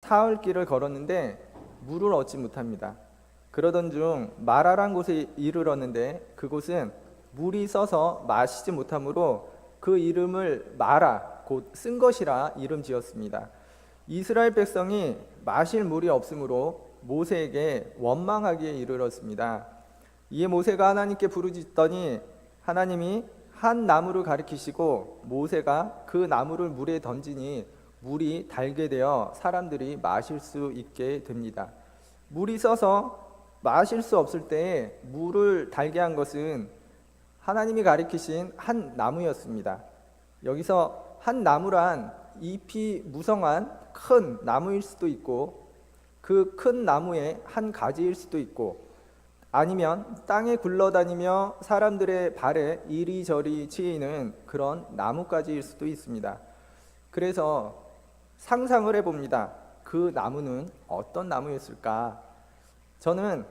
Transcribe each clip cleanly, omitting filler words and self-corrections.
사흘 길을 걸었는데 물을 얻지 못합니다. 그러던 중 마라란 곳에 이르렀는데 그곳은 물이 써서 마시지 못하므로 그 이름을 마라 곧 쓴 것이라 이름 지었습니다. 이스라엘 백성이 마실 물이 없으므로 모세에게 원망하기에 이르렀습니다. 이에 모세가 하나님께 부르짖더니 하나님이 한 나무를 가리키시고 모세가 그 나무를 물에 던지니 물이 달게 되어 사람들이 마실 수 있게 됩니다. 물이 써서 마실 수 없을 때에 물을 달게 한 것은 하나님이 가리키신 한 나무였습니다. 여기서 한 나무란 잎이 무성한 큰 나무일 수도 있고 그 큰 나무의 한 가지일 수도 있고 아니면 땅에 굴러다니며 사람들의 발에 이리저리 치이는 그런 나뭇가지일 수도 있습니다. 그래서 상상을 해봅니다. 그 나무는 어떤 나무였을까? 저는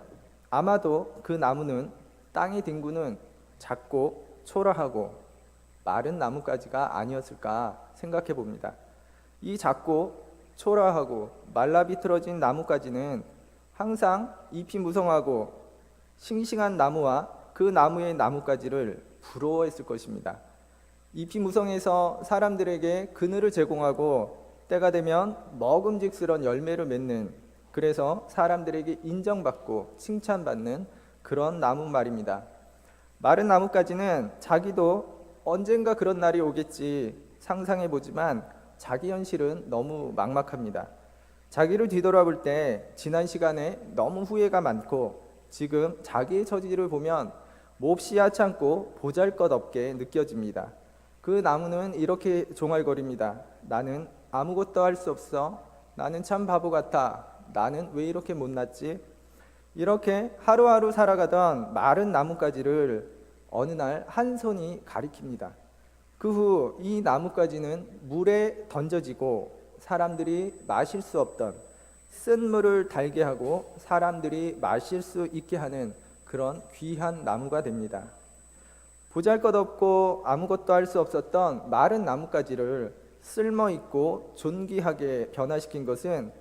아마도 그 나무는 땅에 뒹구는 작고 초라하고 마른 나뭇가지가 아니었을까 생각해 봅니다. 이 작고 초라하고 말라비틀어진 나뭇가지는 항상 잎이 무성하고 싱싱한 나무와 그 나무의 나뭇가지를 부러워했을 것입니다. 잎이 무성해서 사람들에게 그늘을 제공하고 때가 되면 먹음직스러운 열매를 맺는, 그래서 사람들에게 인정받고 칭찬받는 그런 나무 말입니다. 마른 나뭇가지는 자기도 언젠가 그런 날이 오겠지 상상해보지만 자기 현실은 너무 막막합니다. 자기를 뒤돌아볼 때 지난 시간에 너무 후회가 많고 지금 자기의 처지를 보면 몹시 하찮고 보잘것없게 느껴집니다. 그 나무는 이렇게 종알거립니다. 나는 아무것도 할 수 없어. 나는 참 바보 같아. 나는 왜 이렇게 못났지? 이렇게 하루하루 살아가던 마른 나뭇가지를 어느 날 한 손이 가리킵니다. 그 후 이 나뭇가지는 물에 던져지고 사람들이 마실 수 없던 쓴 물을 달게 하고 사람들이 마실 수 있게 하는 그런 귀한 나무가 됩니다. 보잘것없고 아무것도 할 수 없었던 마른 나뭇가지를 쓸모있고 존귀하게 변화시킨 것은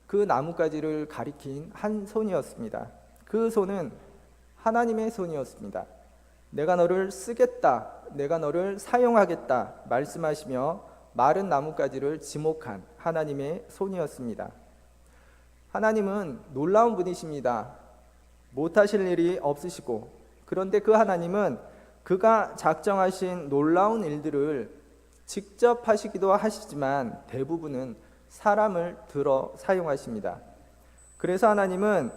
그 나뭇가지를 가리킨 한 손이었습니다. 그 손은 하나님의 손이었습니다. 내가 너를 쓰겠다, 내가 너를 사용하겠다 말씀하시며 마른 나뭇가지를 지목한 하나님의 손이었습니다. 하나님은 놀라운 분이십니다. 못하실 일이 없으시고, 그런데 그 하나님은 그가 작정하신 놀라운 일들을 직접 하시기도 하시지만 대부분은 사람을 들어 사용하십니다. 그래서 하나님은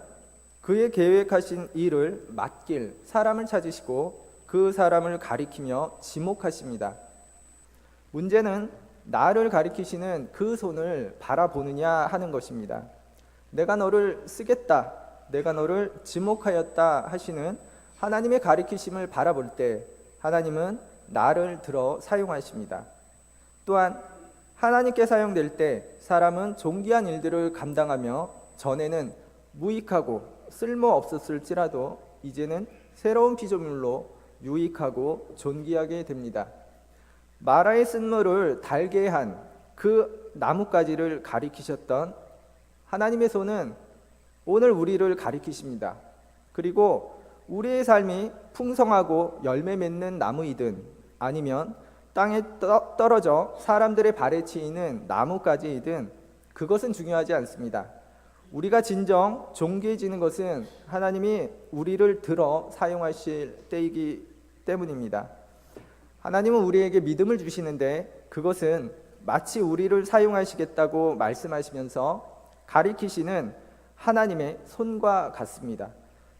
그의 계획하신 일을 맡길 사람을 찾으시고 그 사람을 가리키며 지목하십니다. 문제는 나를 가리키시는 그 손을 바라보느냐 하는 것입니다. 내가 너를 쓰겠다, 내가 너를 지목하였다 하시는 하나님의 가리키심을 바라볼 때 하나님은 나를 들어 사용하십니다. 또한 하나님께 사용될 때 사람은 존귀한 일들을 감당하며 전에는 무익하고 쓸모없었을지라도 이제는 새로운 피조물로 유익하고 존귀하게 됩니다. 마라의 쓴물을 달게 한 그 나뭇가지를 가리키셨던 하나님의 손은 오늘 우리를 가리키십니다. 그리고 우리의 삶이 풍성하고 열매 맺는 나무이든 아니면 땅에 떨어져 사람들의 발에 치이는 나뭇가지이든 그것은 중요하지 않습니다. 우리가 진정 존귀해지는 것은 하나님이 우리를 들어 사용하실 때이기 때문입니다. 하나님은 우리에게 믿음을 주시는데 그것은 마치 우리를 사용하시겠다고 말씀하시면서 가리키시는 하나님의 손과 같습니다.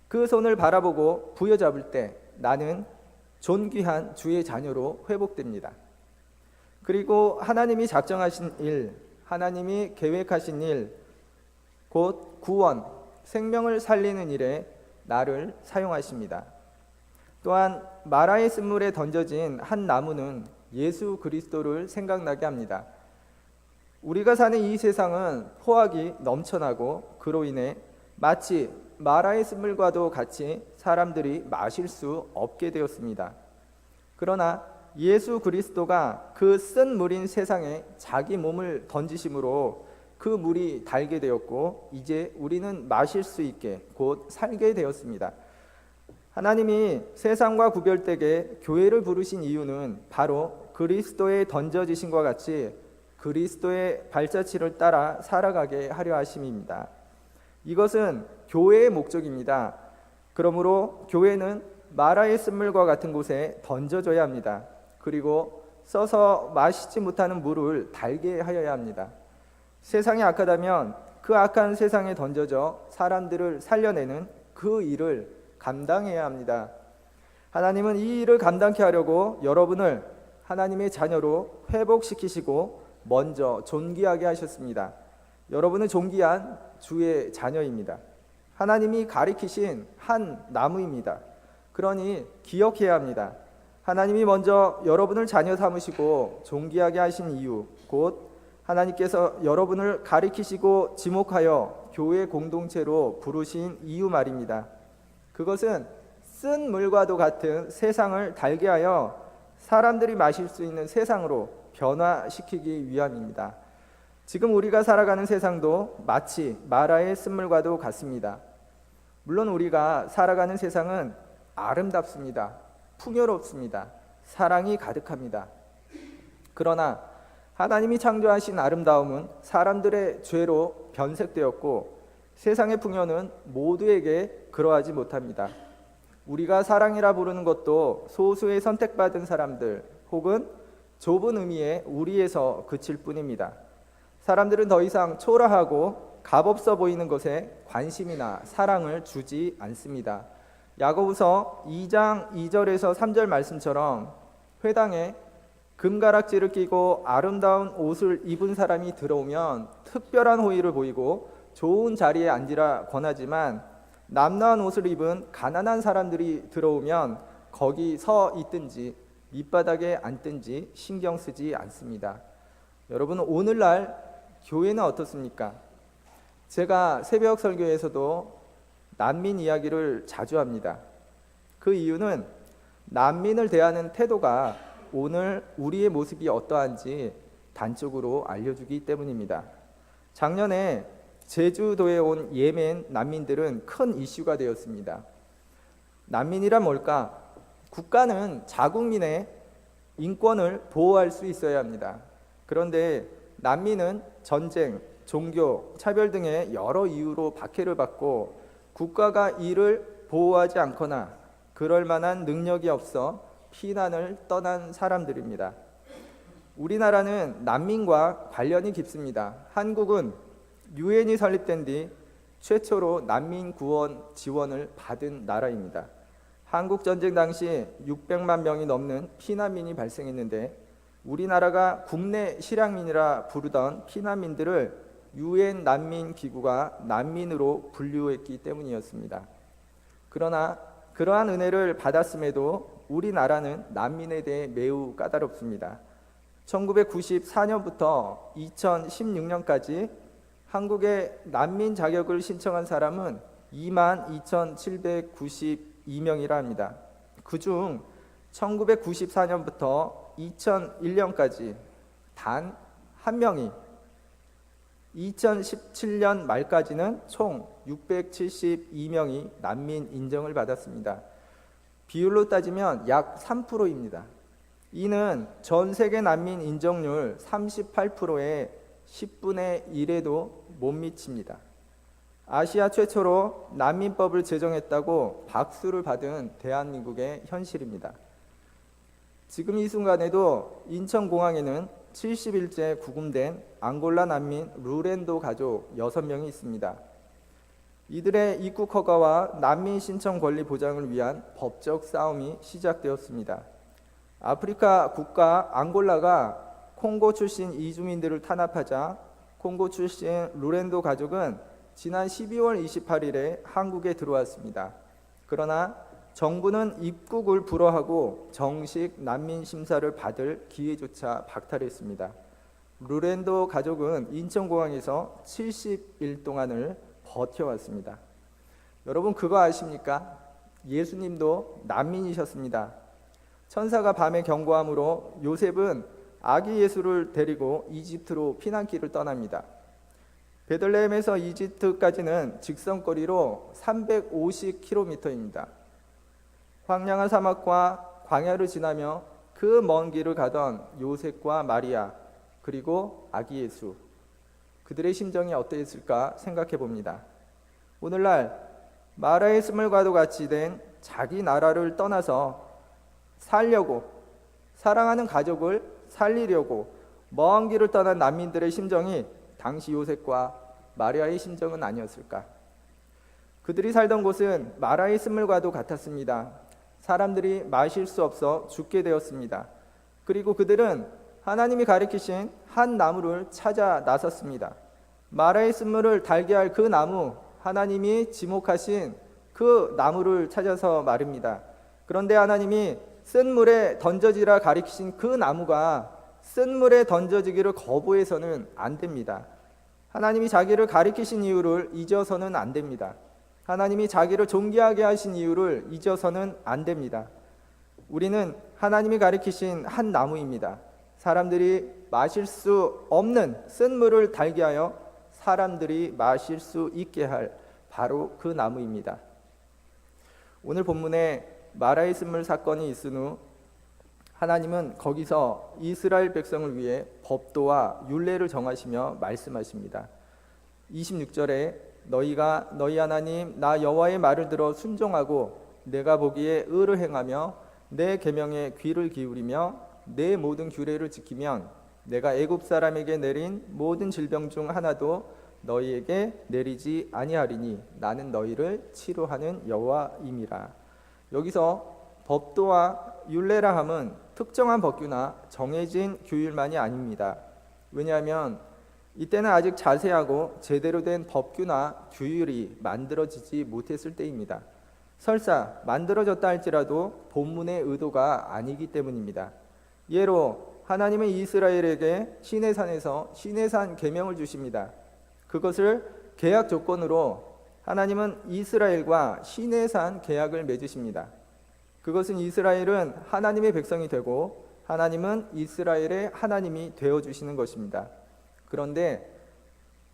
그 손을 바라보고 부여잡을 때 나는 존귀한 주의 자녀로 회복됩니다. 그리고 하나님이 작정하신 일, 하나님이 계획하신 일, 곧 구원, 생명을 살리는 일에 나를 사용하십니다. 또한 마라의 쓴물에 던져진 한 나무는 예수 그리스도를 생각나게 합니다. 우리가 사는 이 세상은 포악이 넘쳐나고 그로 인해 마치 마라의 쓴물과도 같이 사람들이 마실 수 없게 되었습니다. 그러나 예수 그리스도가 그 쓴 물인 세상에 자기 몸을 던지심으로 그 물이 달게 되었고 이제 우리는 마실 수 있게 곧 살게 되었습니다. 하나님이 세상과 구별되게 교회를 부르신 이유는 바로 그리스도의 던져지심과 같이 그리스도의 발자취를 따라 살아가게 하려 하심입니다. 이것은 교회의 목적입니다. 그러므로 교회는 마라의 쓴물과 같은 곳에 던져져야 합니다. 그리고 써서 마시지 못하는 물을 달게 하여야 합니다. 세상이 악하다면 그 악한 세상에 던져져 사람들을 살려내는 그 일을 감당해야 합니다. 하나님은 이 일을 감당케 하려고 여러분을 하나님의 자녀로 회복시키시고 먼저 존귀하게 하셨습니다. 여러분은 존귀한 주의 자녀입니다. 하나님이 가리키신 한 나무입니다. 그러니 기억해야 합니다. 하나님이 먼저 여러분을 자녀 삼으시고 존귀하게 하신 이유, 곧 하나님께서 여러분을 가리키시고 지목하여 교회 공동체로 부르신 이유 말입니다. 그것은 쓴 물과도 같은 세상을 달게 하여 사람들이 마실 수 있는 세상으로 변화시키기 위함입니다. 지금 우리가 살아가는 세상도 마치 마라의 쓴물과도 같습니다. 물론 우리가 살아가는 세상은 아름답습니다. 풍요롭습니다. 사랑이 가득합니다. 그러나 하나님이 창조하신 아름다움은 사람들의 죄로 변색되었고 세상의 풍요는 모두에게 그러하지 못합니다. 우리가 사랑이라 부르는 것도 소수의 선택받은 사람들 혹은 좁은 의미의 우리에서 그칠 뿐입니다. 사람들은 더 이상 초라하고 값없어 보이는 것에 관심이나 사랑을 주지 않습니다. 야고보서 2장 2절에서 3절 말씀처럼 회당에 금가락지를 끼고 아름다운 옷을 입은 사람이 들어오면 특별한 호의를 보이고 좋은 자리에 앉으라 권하지만 남나한 옷을 입은 가난한 사람들이 들어오면 거기 서 있든지 밑바닥에 앉든지 신경 쓰지 않습니다. 여러분, 오늘날 교회는 어떻습니까? 제가 새벽 설교에서도 난민 이야기를 자주 합니다. 그 이유는 난민을 대하는 태도가 오늘 우리의 모습이 어떠한지 단적으로 알려주기 때문입니다. 작년에 제주도에 온 예멘 난민들은 큰 이슈가 되었습니다. 난민이란 뭘까? 국가는 자국민의 인권을 보호할 수 있어야 합니다. 그런데 난민은 전쟁, 종교, 차별 등의 여러 이유로 박해를 받고 국가가 이를 보호하지 않거나 그럴 만한 능력이 없어 피난을 떠난 사람들입니다. 우리나라는 난민과 관련이 깊습니다. 한국은 유엔이 설립된 뒤 최초로 난민 구원 지원을 받은 나라입니다. 한국 전쟁 당시 600만 명이 넘는 피난민이 발생했는데 우리나라가 국내 실향민이라 부르던 피난민들을 유엔 난민 기구가 난민으로 분류했기 때문이었습니다. 그러나 그러한 은혜를 받았음에도 우리나라는 난민에 대해 매우 까다롭습니다. 1994년부터 2016년까지 한국에 난민 자격을 신청한 사람은 22,792명이라 합니다. 그중 1994년부터 2001년까지 단 한 명이 2017년 말까지는 총 672명이 난민 인정을 받았습니다. 비율로 따지면 약 3%입니다. 이는 전 세계 난민 인정률 38%의 10분의 1에도 못 미칩니다. 아시아 최초로 난민법을 제정했다고 박수를 받은 대한민국의 현실입니다. 지금 이 순간에도 인천공항에는 70일째 구금된 앙골라 난민 루렌도 가족 6명이 있습니다. 이들의 입국 허가와 난민 신청 권리 보장을 위한 법적 싸움이 시작되었습니다. 아프리카 국가 앙골라가 콩고 출신 이주민들을 탄압하자 콩고 출신 루렌도 가족은 지난 12월 28일에 한국에 들어왔습니다. 그러나 정부는 입국을 불허하고 정식 난민 심사를 받을 기회조차 박탈했습니다. 루렌도 가족은 인천공항에서 70일 동안을 버텨왔습니다. 여러분 그거 아십니까? 예수님도 난민이셨습니다. 천사가 밤에 경고함으로 요셉은 아기 예수를 데리고 이집트로 피난길을 떠납니다. 베들레헴에서 이집트까지는 직선거리로 350km입니다. 황량한 사막과 광야를 지나며 그 먼 길을 가던 요셉과 마리아 그리고 아기 예수, 그들의 심정이 어떠했을까 생각해 봅니다. 오늘날 마라의 스물과도 같이 된 자기 나라를 떠나서 살려고, 사랑하는 가족을 살리려고 먼 길을 떠난 난민들의 심정이 당시 요셉과 마리아의 심정은 아니었을까? 그들이 살던 곳은 마라의 스물과도 같았습니다. 사람들이 마실 수 없어 죽게 되었습니다. 그리고 그들은 하나님이 가리키신 한 나무를 찾아 나섰습니다. 마라의 쓴물을 달게 할 그 나무, 하나님이 지목하신 그 나무를 찾아서 말입니다. 그런데 하나님이 쓴 물에 던져지라 가리키신 그 나무가 쓴 물에 던져지기를 거부해서는 안 됩니다. 하나님이 자기를 가리키신 이유를 잊어서는 안 됩니다. 하나님이 자기를 존귀하게 하신 이유를 잊어서는 안 됩니다. 우리는 하나님이 가리키신 한 나무입니다. 사람들이 마실 수 없는 쓴 물을 달게 하여 사람들이 마실 수 있게 할 바로 그 나무입니다. 오늘 본문에 마라의 쓴물 사건이 있은 후 하나님은 거기서 이스라엘 백성을 위해 법도와 율례를 정하시며 말씀하십니다. 26절에 너희가 너희 하나님 나 여호와의 말을 들어 순종하고 내가 보기에 의를 행하며 내 계명에 귀를 기울이며 내 모든 규례를 지키면 내가 애굽 사람에게 내린 모든 질병 중 하나도 너희에게 내리지 아니하리니 나는 너희를 치료하는 여호와임이라. 여기서 법도와 율례라 함은 특정한 법규나 정해진 규율만이 아닙니다. 왜냐하면 이때는 아직 자세하고 제대로 된 법규나 규율이 만들어지지 못했을 때입니다. 설사 만들어졌다 할지라도 본문의 의도가 아니기 때문입니다. 예로 하나님은 이스라엘에게 시내산에서 시내산 계명을 주십니다. 그것을 계약 조건으로 하나님은 이스라엘과 시내산 계약을 맺으십니다. 그것은 이스라엘은 하나님의 백성이 되고 하나님은 이스라엘의 하나님이 되어주시는 것입니다. 그런데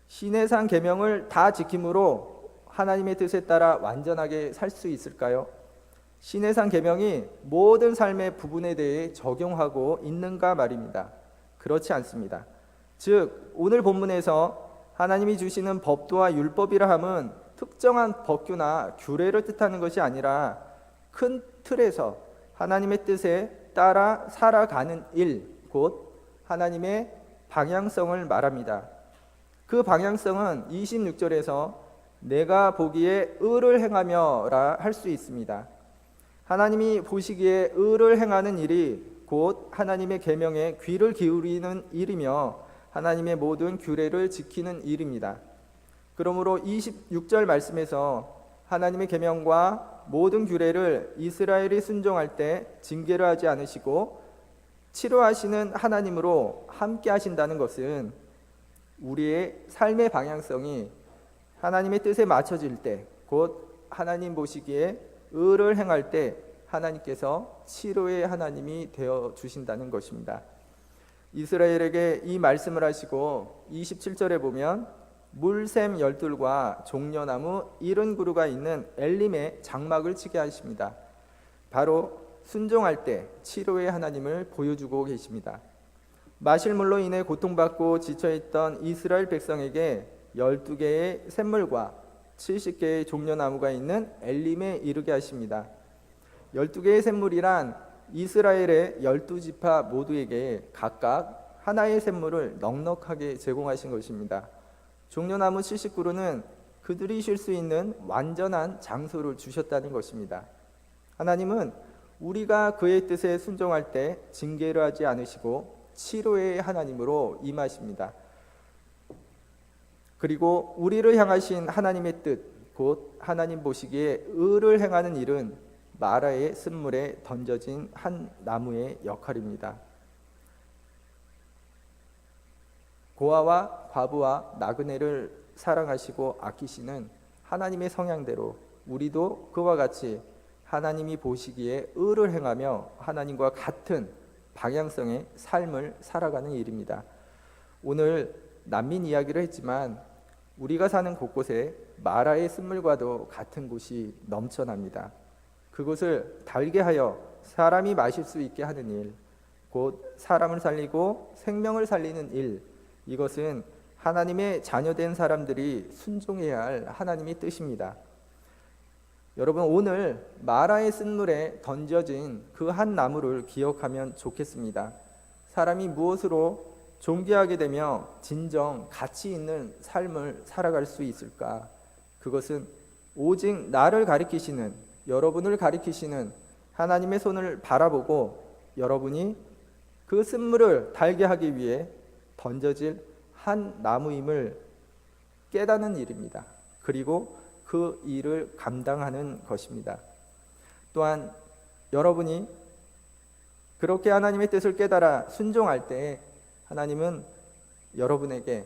시내산 계명을 다 지킴으로 하나님의 뜻에 따라 완전하게 살 수 있을까요? 시내산 계명이 모든 삶의 부분에 대해 적용하고 있는가 말입니다. 그렇지 않습니다. 즉 오늘 본문에서 하나님이 주시는 법도와 율법이라 함은 특정한 법규나 규례를 뜻하는 것이 아니라 큰 틀에서 하나님의 뜻에 따라 살아가는 일, 곧 하나님의 방향성을 말합니다. 그 방향성은 26절에서 내가 보기에 의를 행하며라 할 수 있습니다. 하나님이 보시기에 의를 행하는 일이 곧 하나님의 계명에 귀를 기울이는 일이며 하나님의 모든 규례를 지키는 일입니다. 그러므로 26절 말씀에서 하나님의 계명과 모든 규례를 이스라엘이 순종할 때 징계를 하지 않으시고 치료하시는 하나님으로 함께 하신다는 것은 우리의 삶의 방향성이 하나님의 뜻에 맞춰질 때, 곧 하나님 보시기에 의를 행할 때 하나님께서 치료의 하나님이 되어 주신다는 것입니다. 이스라엘에게 이 말씀을 하시고 27절에 보면 물샘 12과 종려나무 70그루가 있는 엘림의 장막을 치게 하십니다. 바로 순종할 때 치료의 하나님을 보여주고 계십니다. 마실 물로 인해 고통받고 지쳐있던 이스라엘 백성에게 12개의 샘물과 70개의 종려나무가 있는 엘림에 이르게 하십니다. 12개의 샘물이란 이스라엘의 12지파 모두에게 각각 하나의 샘물을 넉넉하게 제공하신 것입니다. 종려나무 70그루는 그들이 쉴 수 있는 완전한 장소를 주셨다는 것입니다. 하나님은 우리가 그의 뜻에 순종할 때 징계를 하지 않으시고 치료의 하나님으로 임하십니다. 그리고 우리를 향하신 하나님의 뜻, 곧 하나님 보시기에 의를 행하는 일은 마라의 쓴물에 던져진 한 나무의 역할입니다. 고아와 과부와 나그네를 사랑하시고 아끼시는 하나님의 성향대로 우리도 그와 같이 하나님이 보시기에 의를 행하며 하나님과 같은 방향성의 삶을 살아가는 일입니다. 오늘 난민 이야기를 했지만 우리가 사는 곳곳에 마라의 쓴물과도 같은 곳이 넘쳐납니다. 그곳을 달게 하여 사람이 마실 수 있게 하는 일, 곧 사람을 살리고 생명을 살리는 일, 이것은 하나님의 자녀된 사람들이 순종해야 할 하나님의 뜻입니다. 여러분, 오늘 마라의 쓴물에 던져진 그 한 나무를 기억하면 좋겠습니다. 사람이 무엇으로 존귀하게 되며 진정 가치 있는 삶을 살아갈 수 있을까? 그것은 오직 나를 가리키시는, 여러분을 가리키시는 하나님의 손을 바라보고 여러분이 그 쓴물을 달게 하기 위해 던져질 한 나무임을 깨닫는 일입니다. 그리고 그 일을 감당하는 것입니다. 또한 여러분이 그렇게 하나님의 뜻을 깨달아 순종할 때 하나님은 여러분에게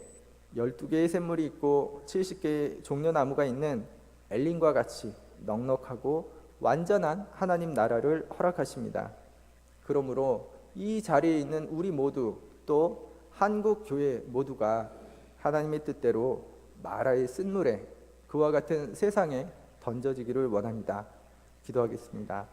12개의 샘물이 있고 70개의 종려나무가 있는 엘린과 같이 넉넉하고 완전한 하나님 나라를 허락하십니다. 그러므로 이 자리에 있는 우리 모두, 또 한국 교회 모두가 하나님의 뜻대로 마라의 쓴물에 그와 같은 세상에 던져지기를 원합니다. 기도하겠습니다.